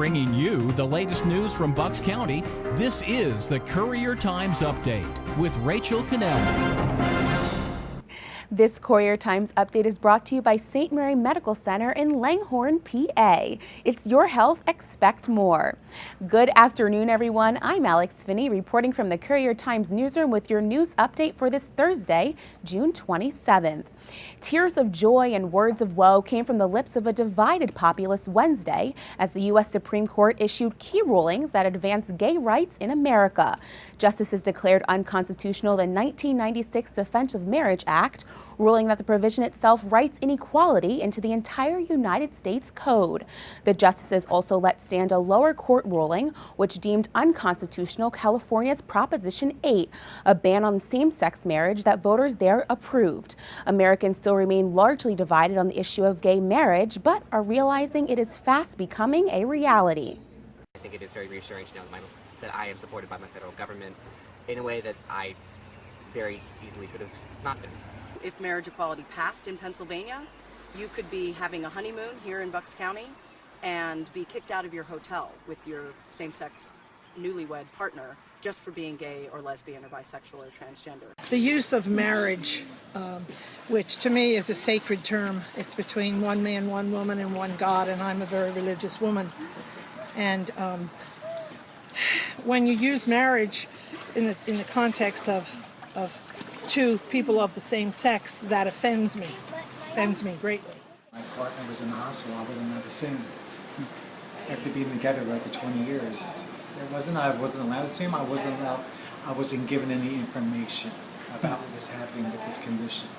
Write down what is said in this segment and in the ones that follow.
Bringing you the latest news from Bucks County, this is the Courier Times Update with Rachel Cannell. This Courier Times update is brought to you by St. Mary Medical Center in Langhorne, PA. It's your health, expect more. Good afternoon, everyone. I'm Alex Finney reporting from the Courier Times newsroom with your news update for this Thursday, June 27th. Tears of joy and words of woe came from the lips of a divided populace Wednesday as the U.S. Supreme Court issued key rulings that advance gay rights in America. Justices declared unconstitutional the 1996 Defense of Marriage Act, ruling that the provision itself writes inequality into the entire United States Code. The justices also let stand a lower court ruling which deemed unconstitutional California's Proposition 8, a ban on same-sex marriage that voters there approved. Americans still remain largely divided on the issue of gay marriage, but are realizing it is fast becoming a reality. I think it is very reassuring to know that I am supported by my federal government in a way that I very easily could have not been. If marriage equality passed in Pennsylvania, you could be having a honeymoon here in Bucks County and be kicked out of your hotel with your same-sex newlywed partner just for being gay or lesbian or bisexual or transgender. The use of marriage, which to me is a sacred term, it's between one man, one woman, and one God, and I'm a very religious woman. And when you use marriage in the context of two people of the same sex, that offends me greatly. My partner was in the hospital. I wasn't allowed to see him. After being together for 20 years, I wasn't allowed to see him. I wasn't given any information about what was happening with his condition,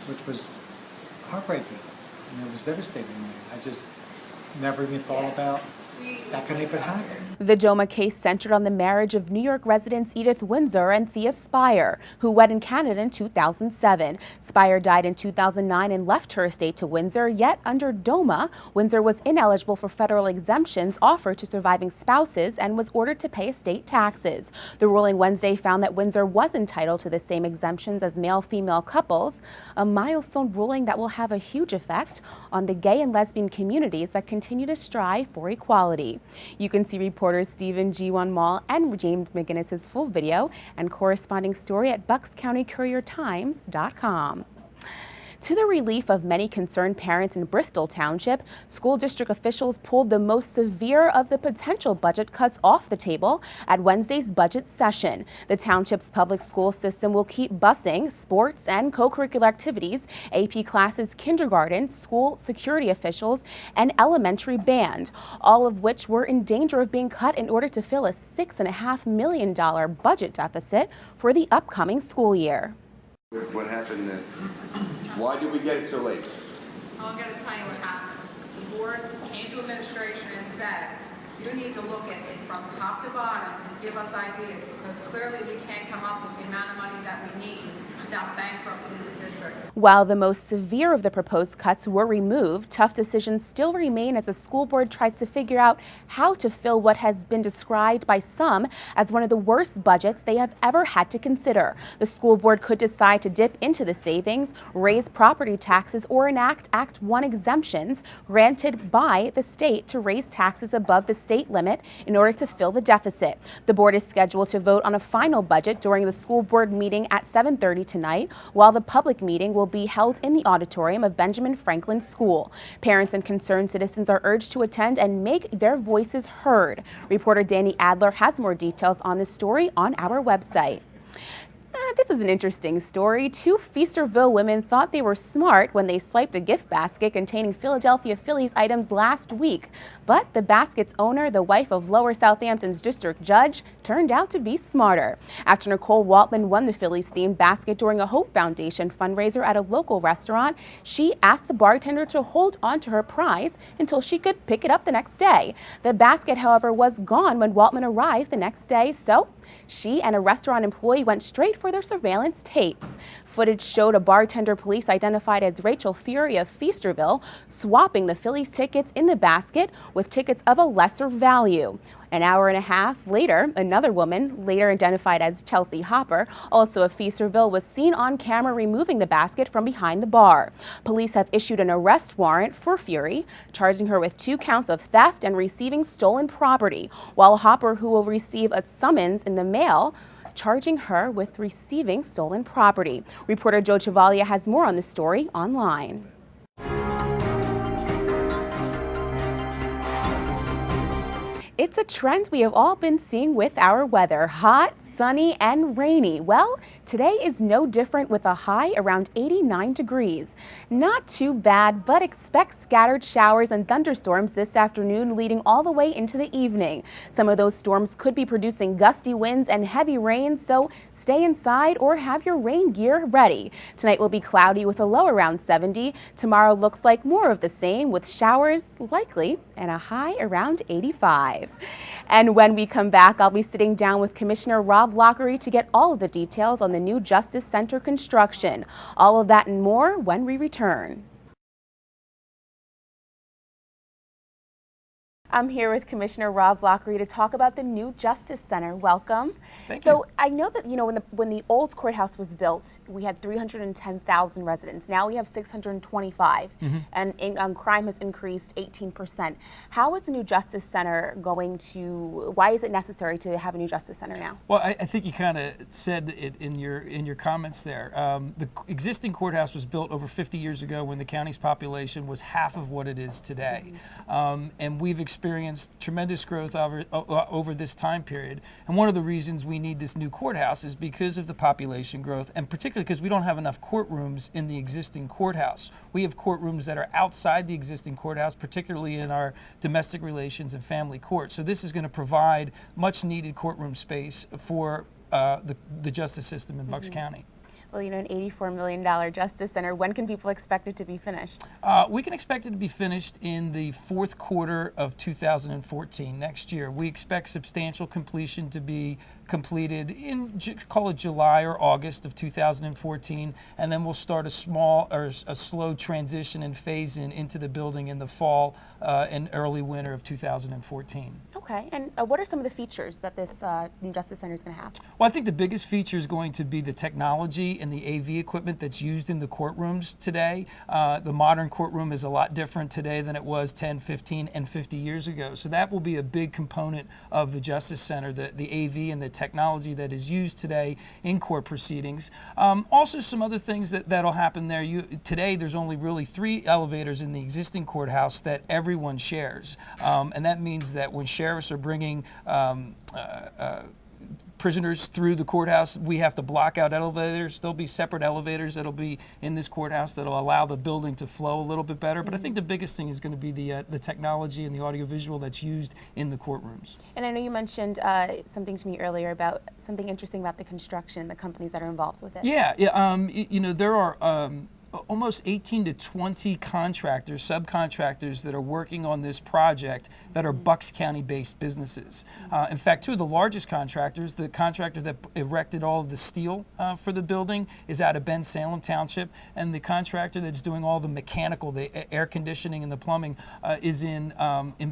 which was heartbreaking. It was devastating to me. I just never even thought about that could even happen. The DOMA case centered on the marriage of New York residents Edith Windsor and Thea Spire, who wed in Canada in 2007. Spire died in 2009 and left her estate to Windsor, yet under DOMA, Windsor was ineligible for federal exemptions offered to surviving spouses and was ordered to pay estate taxes. The ruling Wednesday found that Windsor was entitled to the same exemptions as male-female couples, a milestone ruling that will have a huge effect on the gay and lesbian communities that continue to strive for equality. You can see reporters Stephen G. Mall and James McGinnis's full video and corresponding story at buckscountycouriertimes.com. To the relief of many concerned parents in Bristol Township, school district officials pulled the most severe of the potential budget cuts off the table at Wednesday's budget session. The township's public school system will keep busing, sports, and co-curricular activities, AP classes, kindergarten, school security officials, and elementary band, all of which were in danger of being cut in order to fill a $6.5 million budget deficit for the upcoming school year. What happened then? Why did we get it so late? I'm going to tell you what happened. The board came to administration and said, you need to look at it from top to bottom and give us ideas, because clearly we can't come up with the amount of money that we need without bankrupting the district. While the most severe of the proposed cuts were removed, tough decisions still remain as the school board tries to figure out how to fill what has been described by some as one of the worst budgets they have ever had to consider. The school board could decide to dip into the savings, raise property taxes, or enact Act 1 exemptions granted by the state to raise taxes above the state limit in order to fill the deficit. The board is scheduled to vote on a final budget during the school board meeting at 7:30 tonight, while the public meeting will be held in the auditorium of Benjamin Franklin School. Parents and concerned citizens are urged to attend and make their voices heard. Reporter Danny Adler has more details on this story on our website. This is an interesting story. Two Feasterville women thought they were smart when they swiped a gift basket containing Philadelphia Phillies items last week. But the basket's owner, the wife of Lower Southampton's district judge, turned out to be smarter. After Nicole Waltman won the Phillies-themed basket during a Hope Foundation fundraiser at a local restaurant, she asked the bartender to hold on to her prize until she could pick it up the next day. The basket, however, was gone when Waltman arrived the next day, so she and a restaurant employee went straight for their surveillance tapes. Footage showed a bartender police identified as Rachel Fury of Feasterville swapping the Phillies tickets in the basket with tickets of a lesser value. An hour and a half later, another woman, later identified as Chelsea Hopper, also of Feasterville, was seen on camera removing the basket from behind the bar. Police have issued an arrest warrant for Fury, charging her with 2 counts of theft and receiving stolen property, while Hopper, who will receive a summons in the mail, charging her with receiving stolen property. Reporter Joe Chavalia has more on this story online. It's a trend we have all been seeing with our weather: hot, sunny, and rainy. Well, today is no different with a high around 89 degrees. Not too bad, but expect scattered showers and thunderstorms this afternoon, leading all the way into the evening. Some of those storms could be producing gusty winds and heavy rain, so stay inside or have your rain gear ready. Tonight will be cloudy with a low around 70. Tomorrow looks like more of the same, with showers likely and a high around 85. And when we come back, I'll be sitting down with Commissioner Rob Loughery to get all of the details on the new Justice Center construction. All of that and more when we return. I'm here with Commissioner Rob Loughery to talk about the new Justice Center. Welcome. Thank you. So I know that, when the old courthouse was built, we had 310,000 residents. Now we have 625, and crime has increased 18%. How is the new Justice Center why is it necessary to have a new Justice Center now? Well, I think you kind of said it in your comments there. The existing courthouse was built over 50 years ago when the county's population was half of what it is today. And we've experienced tremendous growth over this time period. And one of the reasons we need this new courthouse is because of the population growth, and particularly because we don't have enough courtrooms in the existing courthouse. We have courtrooms that are outside the existing courthouse, particularly in our domestic relations and family court. So this is going to provide much needed courtroom space for the justice system in Bucks County. Well, an $84 million Justice Center, when can people expect it to be finished? We can expect it to be finished in the 4th quarter of 2014, next year. We expect substantial completion to be completed in, call it July or August of 2014, and then we'll start a slow transition and phase into the building in the fall and early winter of 2014. Okay, and what are some of the features that this new Justice Center is going to have? Well, I think the biggest feature is going to be the technology and the AV equipment that's used in the courtrooms today. The modern courtroom is a lot different today than it was 10, 15, and 50 years ago. So that will be a big component of the Justice Center, the AV and the technology that is used today in court proceedings. Also, some other things that'll happen there. Today, there's only really 3 elevators in the existing courthouse that everyone shares. And that means that when sheriffs are bringing prisoners through the courthouse, we have to block out elevators. There'll be separate elevators that'll be in this courthouse that'll allow the building to flow a little bit better. But I think the biggest thing is going to be the technology and the audiovisual that's used in the courtrooms. And I know you mentioned something to me earlier about something interesting about the construction, the companies that are involved with it. Yeah. There are almost 18 to 20 contractors, subcontractors that are working on this project that are Bucks County-based businesses. In fact, 2 of the largest contractors, the contractor that erected all of the steel for the building is out of Ben Salem Township, and the contractor that's doing all the mechanical, the air conditioning and the plumbing is in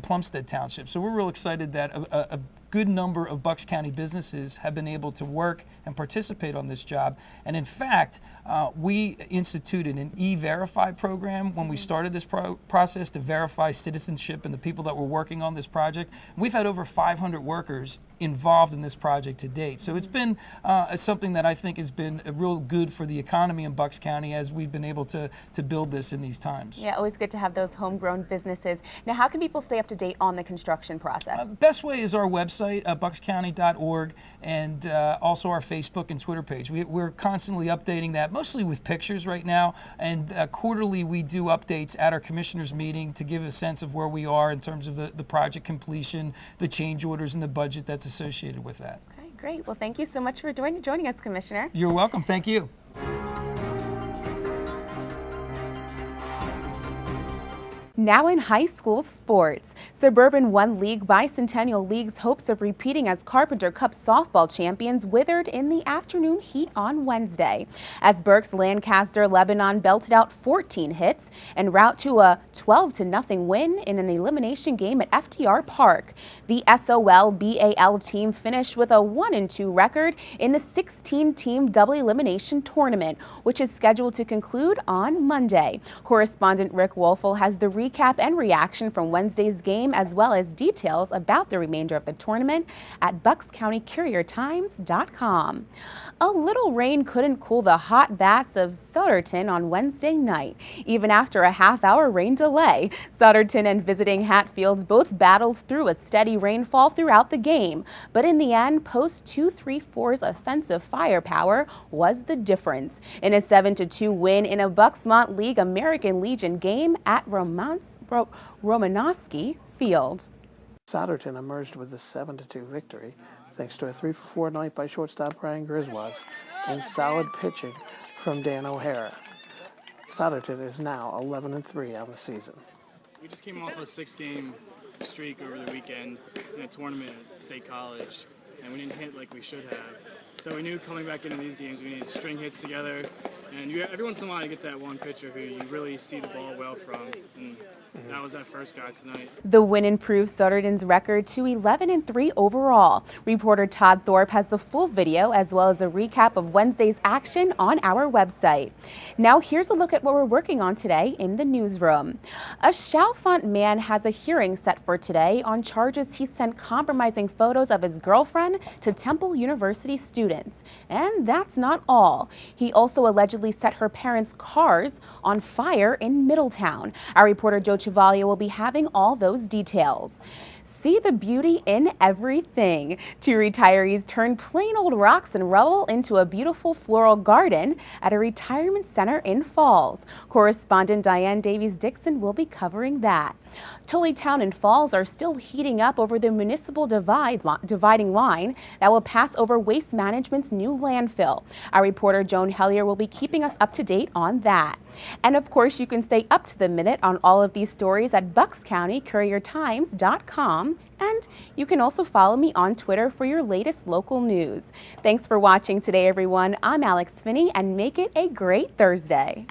Plumstead Township. So we're real excited that a good number of Bucks County businesses have been able to work and participate on this job. And in fact, we instituted an e-verify program when we started this process to verify citizenship and the people that were working on this project. We've had over 500 workers involved in this project to date. So it's been something that I think has been real good for the economy in Bucks County as we've been able to build this in these times. Yeah, always good to have those homegrown businesses. Now, how can people stay up to date on the construction process? Best way is our website, buckscounty.org, and also our Facebook and Twitter page. We're constantly updating that, mostly with pictures right now, and quarterly we do updates at our commissioners meeting to give a sense of where we are in terms of the project completion, the change orders, and the budget that's associated with that. Okay, great. Well, thank you so much for joining us, Commissioner. You're welcome. Thank you. Now in high school sports, Suburban won League Bicentennial League's hopes of repeating as Carpenter Cup softball champions withered in the afternoon heat on Wednesday, as Berks Lancaster Lebanon belted out 14 hits en route to a 12-0 win in an elimination game at FDR Park. The SOL-BAL team finished with a 1-2 record in the 16-team double elimination tournament, which is scheduled to conclude on Monday. Correspondent Rick Wolfel has the recap and reaction from Wednesday's game, as well as details about the remainder of the tournament at BucksCountyCourierTimes.com. A little rain couldn't cool the hot vats of Souderton on Wednesday night, even after a half-hour rain delay. Souderton and visiting Hatfields both battled through a steady rainfall throughout the game, but in the end, Post 234's offensive firepower was the difference in a 7-2 win in a Bux-Mont League American Legion game at Romanoski Field. Souderton emerged with a 7-2 victory thanks to a 3-for-4 night by shortstop Brian Griswas and solid pitching from Dan O'Hara. Souderton is now 11-3 on the season. We just came off a 6-game streak over the weekend in a tournament at State College, and we didn't hit like we should have. So we knew coming back into these games we needed to string hits together, and every once in a while you get that one pitcher who you really see the ball well from, and that was that first guy tonight. The win improved Souderton's record to 11-3 overall. Reporter Todd Thorpe has the full video as well as a recap of Wednesday's action on our website. Now here's a look at what we're working on today in the newsroom. A Chalfont man has a hearing set for today on charges he sent compromising photos of his girlfriend to Temple University students. And that's not all. He also allegedly set her parents' cars on fire in Middletown. Our reporter Joe Chevalier will be having all those details. See the beauty in everything. Two retirees turned plain old rocks and rubble into a beautiful floral garden at a retirement center in Falls. Correspondent Diane Davies-Dixon will be covering that. Tullytown and Falls are still heating up over the municipal dividing line that will pass over Waste Management's new landfill. Our reporter Joan Hellier will be keeping us up to date on that. And of course, you can stay up to the minute on all of these stories at BucksCountyCourierTimes.com. And you can also follow me on Twitter for your latest local news. Thanks for watching today, everyone. I'm Alex Finney, and make it a great Thursday.